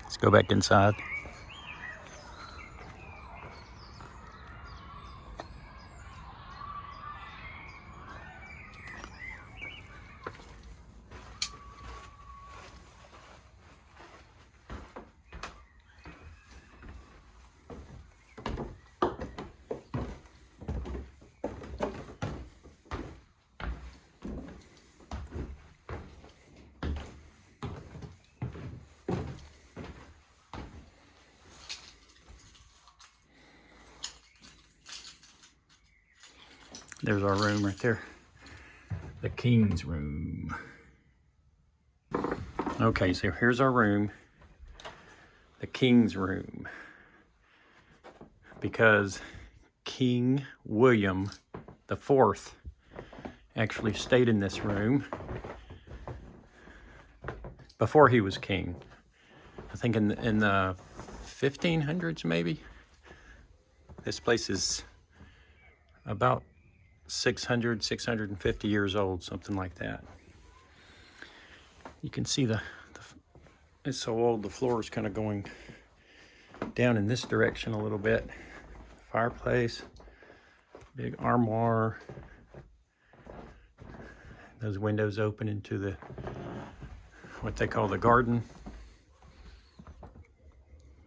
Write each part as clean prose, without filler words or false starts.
Let's go back inside. There's our room right there. The king's room. Okay, so here's our room. The king's room. Because King William IV actually stayed in this room before he was king. I think in the 1500s maybe. This place is about 650 years old, something like that. You can see it's so old, the floor is kind of going down in this direction a little bit. Fireplace, big armoire. Those windows open into what they call the garden.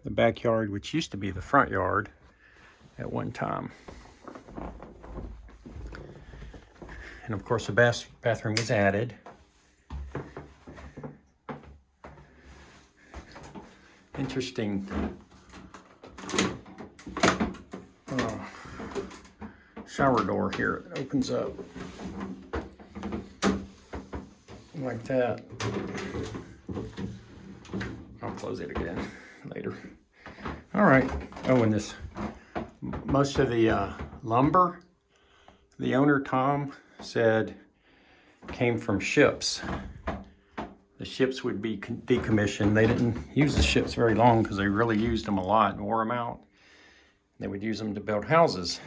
The backyard, which used to be the front yard at one time. And of course the bathroom was added. Interesting shower door here. It opens up like that. I'll close it again later. All right. Oh, and most of the lumber, the owner, Tom, said came from ships. The ships would be decommissioned. They didn't use the ships very long because they really used them a lot and wore them out. They would use them to build houses.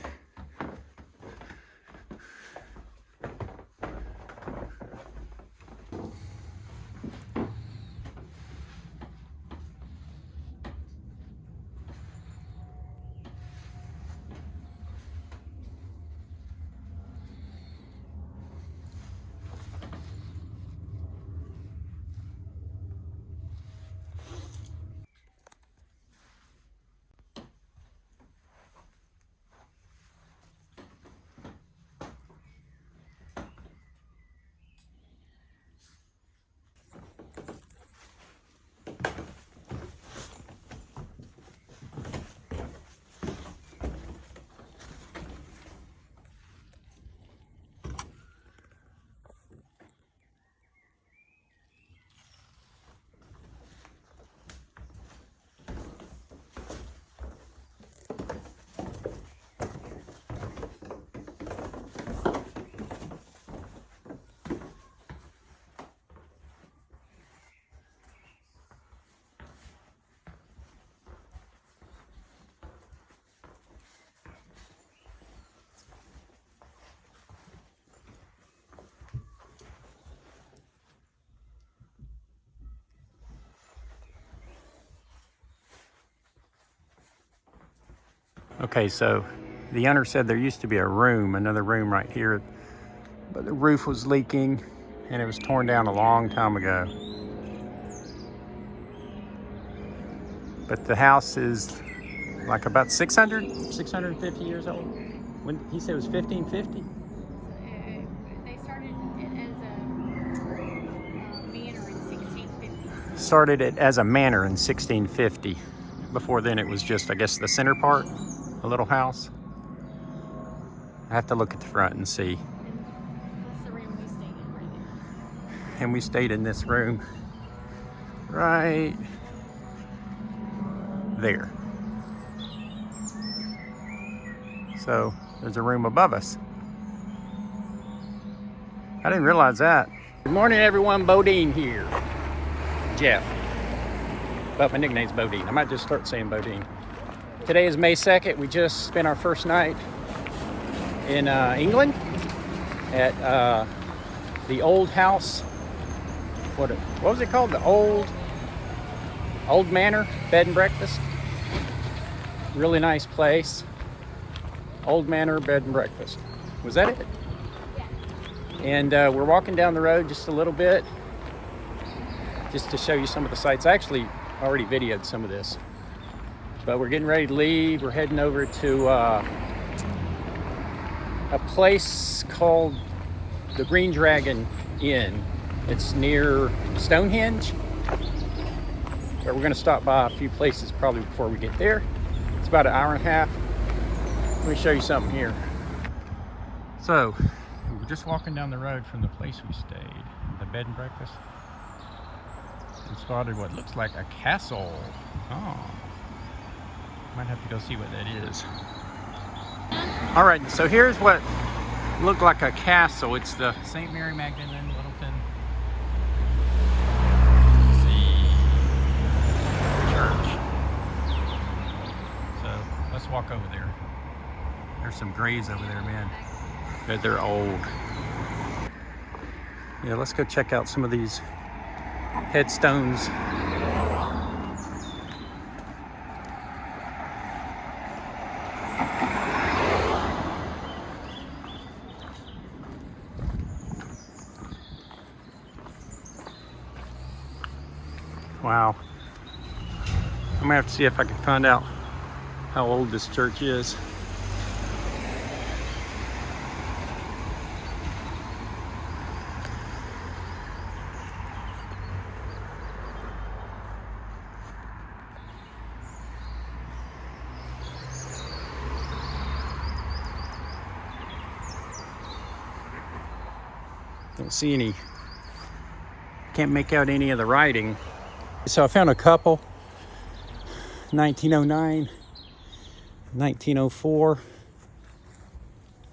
Okay, so the owner said there used to be another room right here, but the roof was leaking and it was torn down a long time ago. But the house is like about 650 years old. When he said it was 1550? They started it as a manor in 1650. Started it as a manor in 1650. Before then it was just, I guess, the center part, a little house. I have to look at the front and see. That's the room we stayed in right there. And we stayed in this room right there. So there's a room above us. I didn't realize that. Good morning, everyone. Bodine here. Jeff. But my nickname's Bodine. I might just start saying Bodine. Today is May 2nd. We just spent our first night in England at the old house. What was it called? The old Old Manor Bed and Breakfast. Really nice place. Old Manor Bed and Breakfast. Was that it? And we're walking down the road just a little bit, just to show you some of the sights. I actually already videoed some of this, but we're getting ready to leave. We're heading over to a place called the Green Dragon Inn. It's near Stonehenge, but we're going to stop by a few places probably before we get there. It's about an hour and a half. Let me show you something here. So we're just walking down the road from the place we stayed, the bed and breakfast, and spotted what looks like a castle. Oh, might have to go see what that is. All right, so here's what looked like a castle. It's the St. Mary Magdalene, Littleton. Let's see, church. So let's walk over there. There's some graves over there, man. They're old. Yeah, let's go check out some of these headstones. Wow. I'm gonna have to see if I can find out how old this church is. Don't see any, can't make out any of the writing. So I found a couple, 1909, 1904.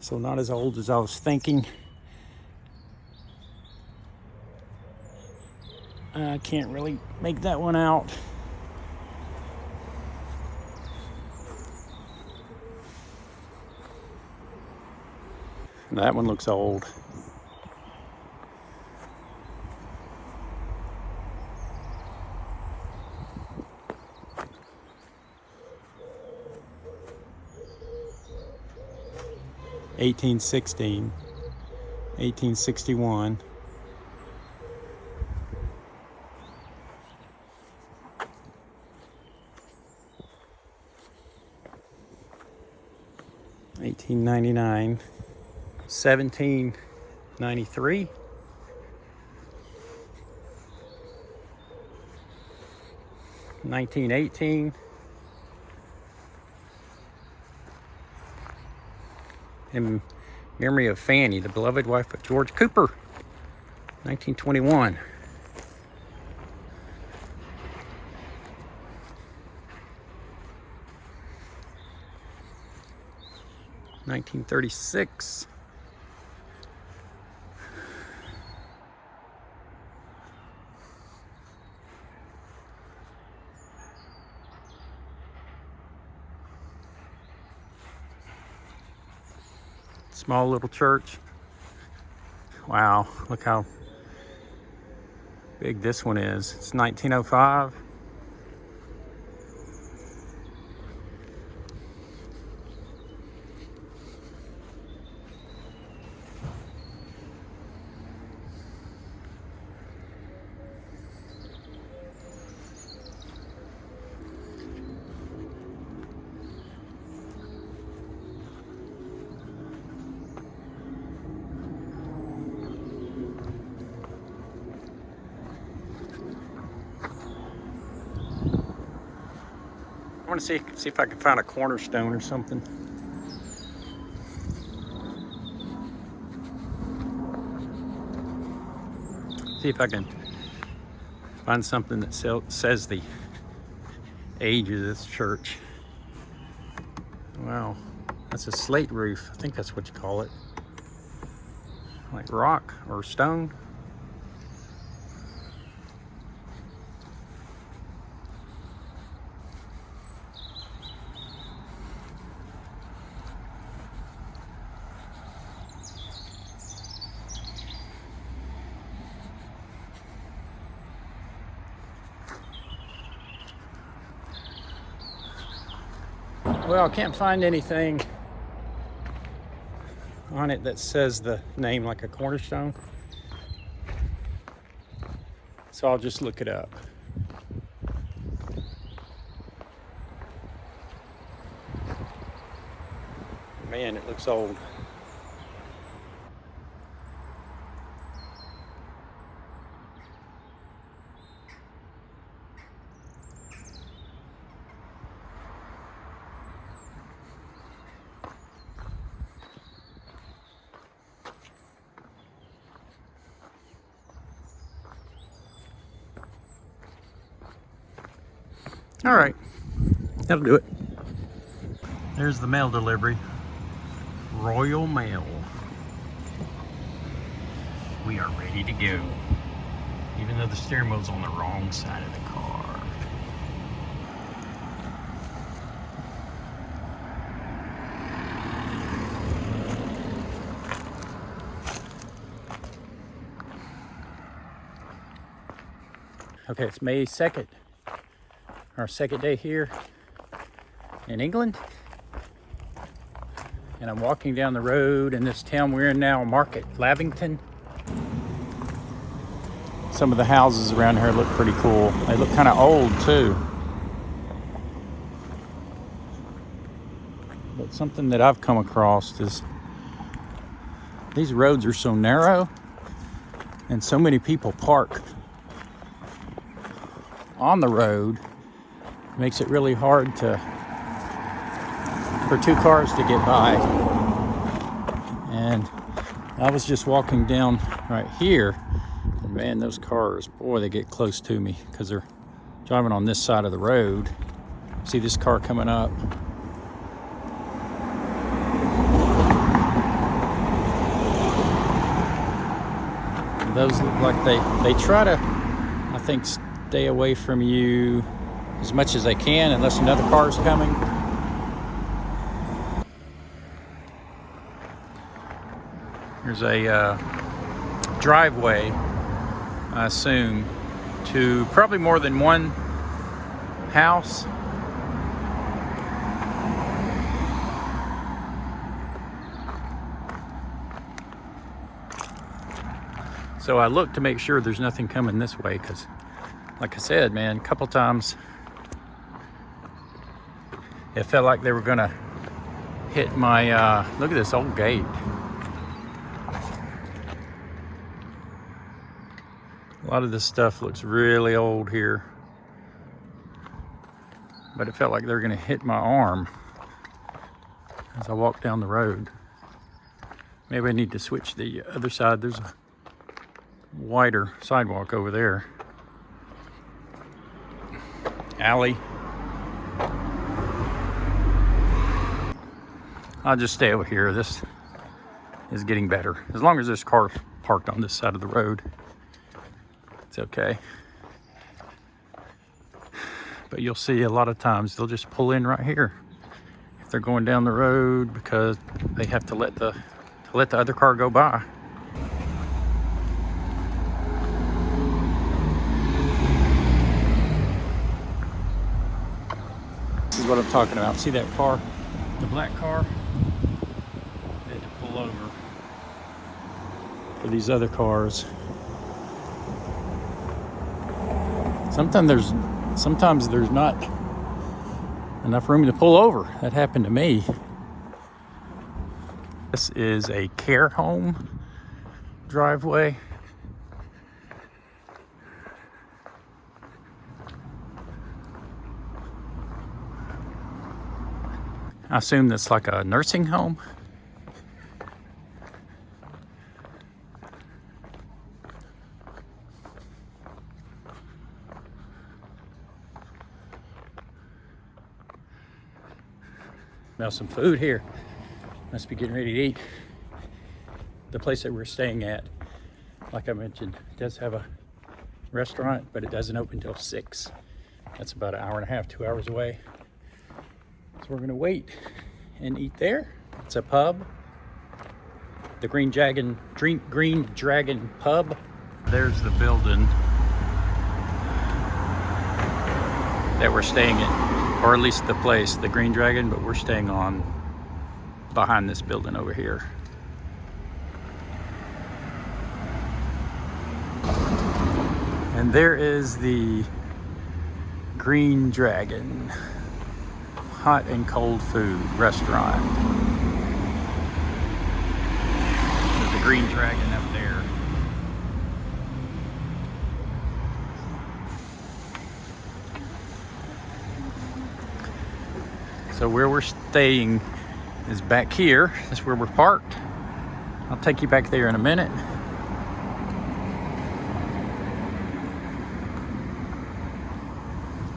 So not as old as I was thinking. I can't really make that one out. That one looks old. (1816), 1861. (1899), 1793, 1918, in memory of Fanny, the beloved wife of George Cooper, 1921. (1936). Small little church. Wow, look how big this one is. It's 1905. I want to see if I can find a cornerstone or something. See if I can find something that says the age of this church. Wow, that's a slate roof. I think that's what you call it. Like rock or stone. Well, I can't find anything on it that says the name like a cornerstone. So I'll just look it up. Man, it looks old. All right, that'll do it. There's the mail delivery. Royal Mail. We are ready to go. Even though the steering wheel's on the wrong side of the car. Okay, it's May 2nd. Our second day here in England. And I'm walking down the road in this town we're in now, Market Lavington. Some of the houses around here look pretty cool. They look kind of old too. But something that I've come across is these roads are so narrow and so many people park on the road. It makes it really hard for two cars to get by. And I was just walking down right here, and man, those cars, boy, they get close to me because they're driving on this side of the road. See this car coming up? And those look like they try to, I think, stay away from you as much as they can unless another car is coming. There's a driveway, I assume, to probably more than one house. So I look to make sure there's nothing coming this way because, like I said, man, a couple times it felt like they were gonna hit my, look at this old gate. A lot of this stuff looks really old here, but it felt like they were gonna hit my arm as I walked down the road. Maybe I need to switch the other side. There's a wider sidewalk over there. Alley. I'll just stay over here. This is getting better. As long as this car's parked on this side of the road, it's okay. But you'll see a lot of times they'll just pull in right here if they're going down the road because they have to let the other car go by. This is what I'm talking about. See that car? The black car? They had to pull over for these other cars. Sometimes there's not enough room to pull over. That happened to me. This is a care home driveway. I assume that's like a nursing home. Now some food here. Must be getting ready to eat. The place that we're staying at, like I mentioned, does have a restaurant, but it doesn't open till 6. That's about an hour and a half, 2 hours away. So we're gonna wait and eat there. It's a pub, the Green Dragon Pub. There's the building that we're staying in. or at least the place, the Green Dragon, but we're staying on behind this building over here. And there is the Green Dragon hot and cold food restaurant. There's a Green Dragon up there. So where we're staying is back here. That's where we're parked. I'll take you back there in a minute.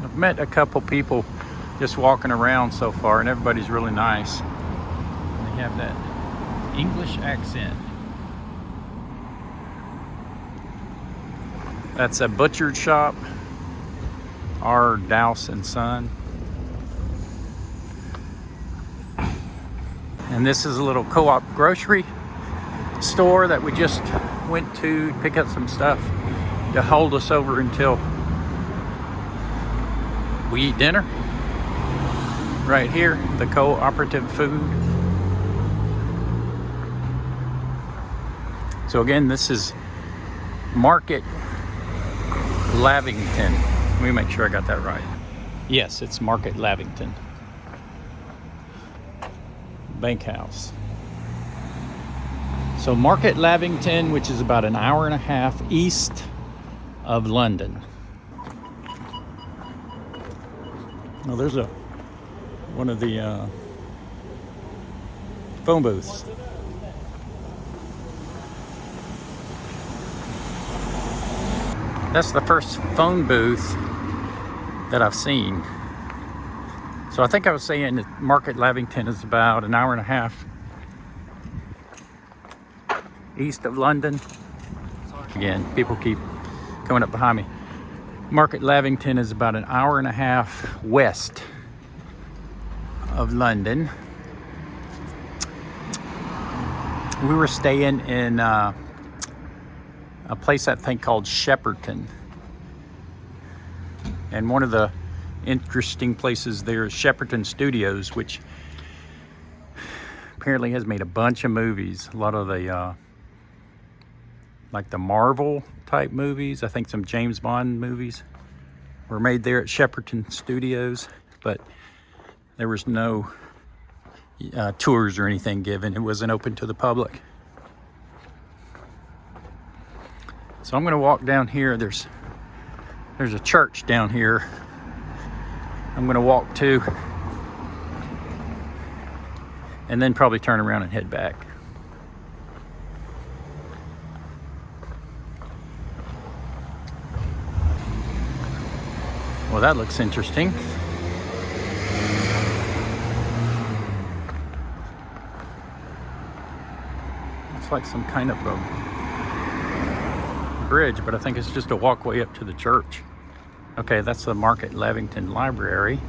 I've met a couple people just walking around so far, and everybody's really nice. They have that English accent. That's a butcher shop, R. Dowse and Son. And this is a little co-op grocery store that we just went to pick up some stuff to hold us over until we eat dinner. Right here, the cooperative food. So again, this is Market Lavington. Let me make sure I got that right. Yes, it's Market Lavington. Bank house. So Market Lavington, which is about an hour and a half east of London. Well, there's one of the phone booths. That's the first phone booth that I've seen. So I think I was saying that Market Lavington is about an hour and a half east of London. Again, people keep coming up behind me. Market Lavington is about an hour and a half west of London. We were staying in a place I think called Shepperton. And one of the interesting places there is Shepperton Studios, which apparently has made a bunch of movies. A lot of the like the Marvel type movies. I think some James Bond movies were made there at Shepperton Studios, but there was no tours or anything given. It wasn't open to the public. So I'm going to walk down here. There's a church down here I'm going to walk to, and then probably turn around and head back. Well, that looks interesting. It's like some kind of a bridge, but I think it's just a walkway up to the church. Okay, that's the Market Lavington Library.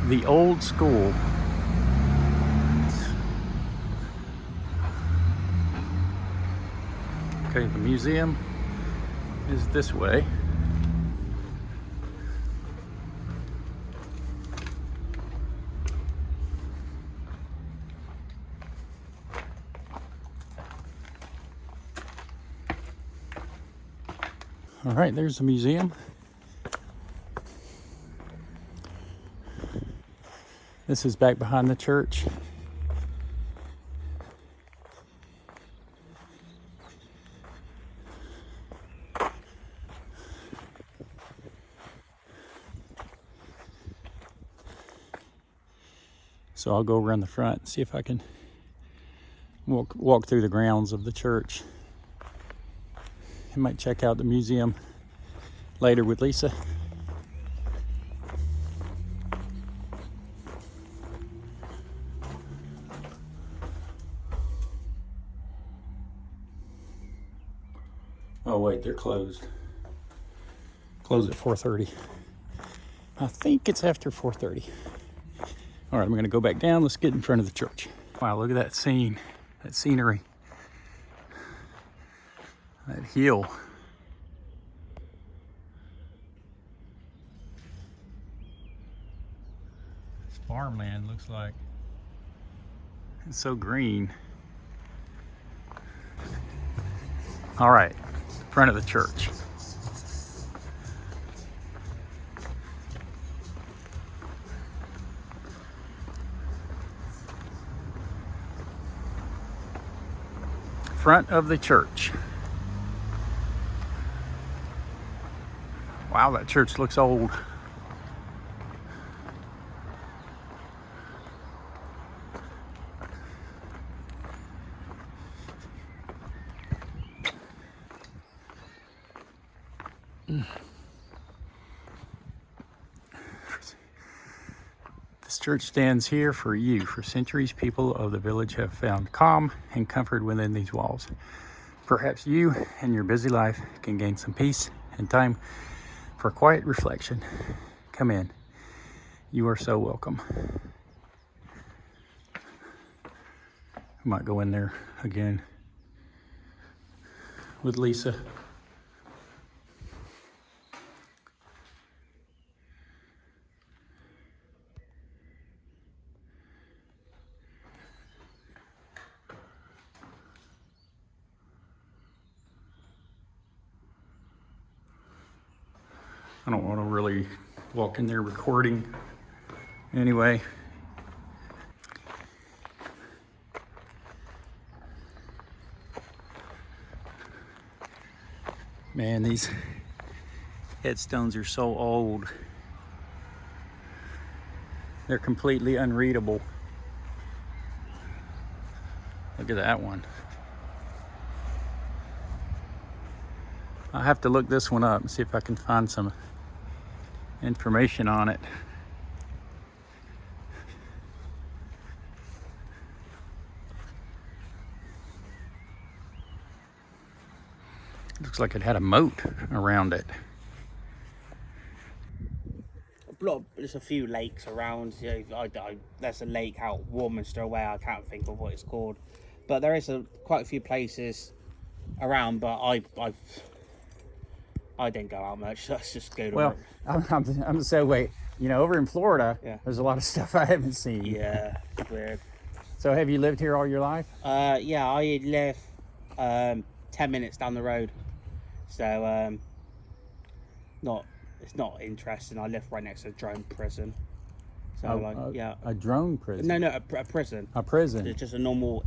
The old school. Okay, the museum is this way. All right, there's the museum. This is back behind the church. So I'll go around the front and see if I can walk through the grounds of the church. I might check out the museum later with Lisa. Oh wait, they're closed. Closed at 4:30. I think it's after 4:30. All right, I'm gonna go back down. Let's get in front of the church. Wow, look at that scene, that scenery, that hill. It's farmland, looks like. It's so green. All right, front of the church. Front of the church. Wow, that church looks old. This church stands here for you. For centuries, people of the village have found calm and comfort within these walls. Perhaps you and your busy life can gain some peace and time for quiet reflection. Come in. You are so welcome. I might go in there again with Lisa. I don't want to really walk in there recording anyway. Man, these headstones are so old. They're completely unreadable. Look at that one. I'll have to look this one up and see if I can find some information on it. Looks like it had a moat around it. There's a few lakes around. You know, there's a lake out Warminster way. I can't think of what it's called, but there is quite a few places around. But I didn't go out much. Let's just go to. Well, I'm so wait. You know, over in Florida, Yeah. There's a lot of stuff I haven't seen. Yeah, it's weird. So have you lived here all your life? Yeah, I live 10 minutes down the road, so it's not interesting. I live right next to a drone prison, so yeah. A drone prison? No, a prison. A prison? It's just a normal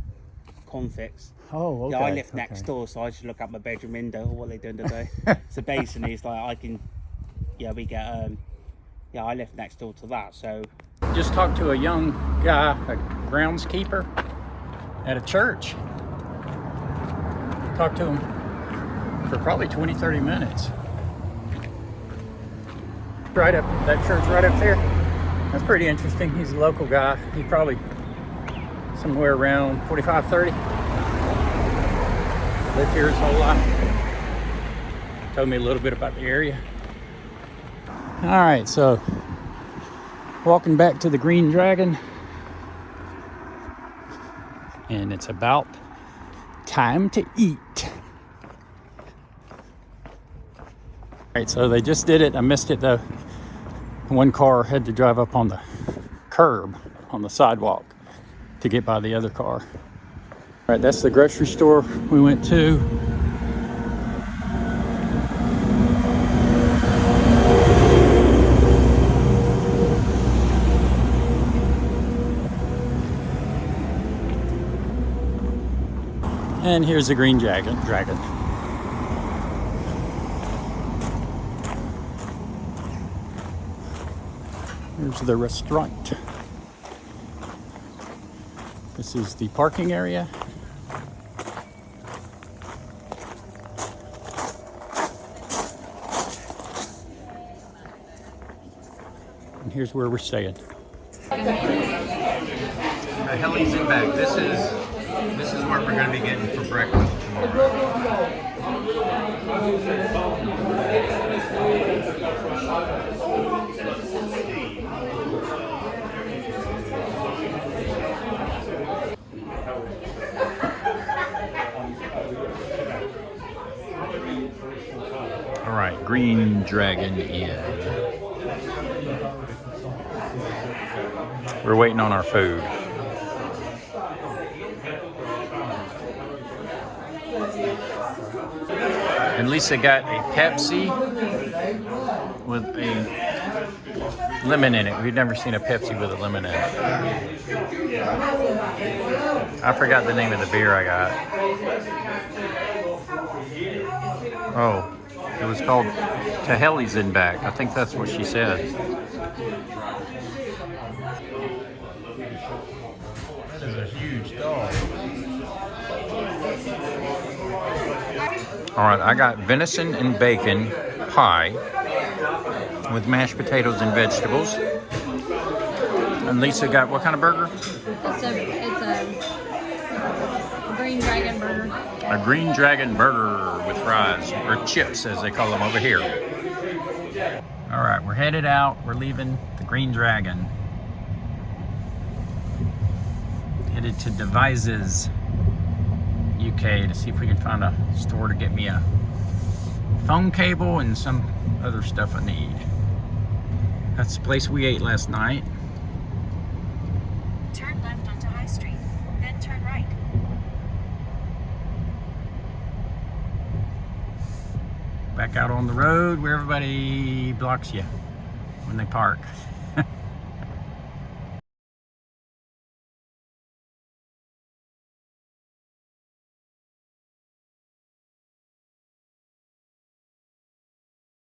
convicts. Oh, okay. Yeah, I live next door, so I just look out my bedroom window. Oh, what are they doing today? So basically, it's like I can. Yeah, we get. Yeah, I live next door to that, so. Just talked to a young guy, a groundskeeper at a church. Talked to him for probably 20-30 minutes. Right up, that church right up there. That's pretty interesting. He's a local guy. He's probably somewhere around 45-30. Lived here his whole life. Told me a little bit about the area. All right, so walking back to the Green Dragon, and it's about time to eat. All right, so they just did it. I missed it though. One car had to drive up on the curb on the sidewalk to get by the other car. All right, that's the grocery store we went to. And here's the Green Dragon. Here's the restaurant. This is the parking area. And here's where we're staying. The Helly's in back. This is what we're going to be getting for breakfast tomorrow. Green Dragon Inn. We're waiting on our food. And Lisa got a Pepsi with a lemon in it. We've never seen a Pepsi with a lemon in it. I forgot the name of the beer I got. Oh, it was called Taheli's in back. I think that's what she said. That is a huge dog. All right, I got venison and bacon pie with mashed potatoes and vegetables. And Lisa got what kind of burger? It's a green dragon burger. A green dragon burger with fries, or chips as they call them over here. All right, we're headed out. We're leaving the Green Dragon. Headed to Devizes, UK to see if we can find a store to get me a phone cable and some other stuff I need. That's the place we ate last night. Turn left onto High Street, then turn right. Back out on the road where everybody blocks you when they park.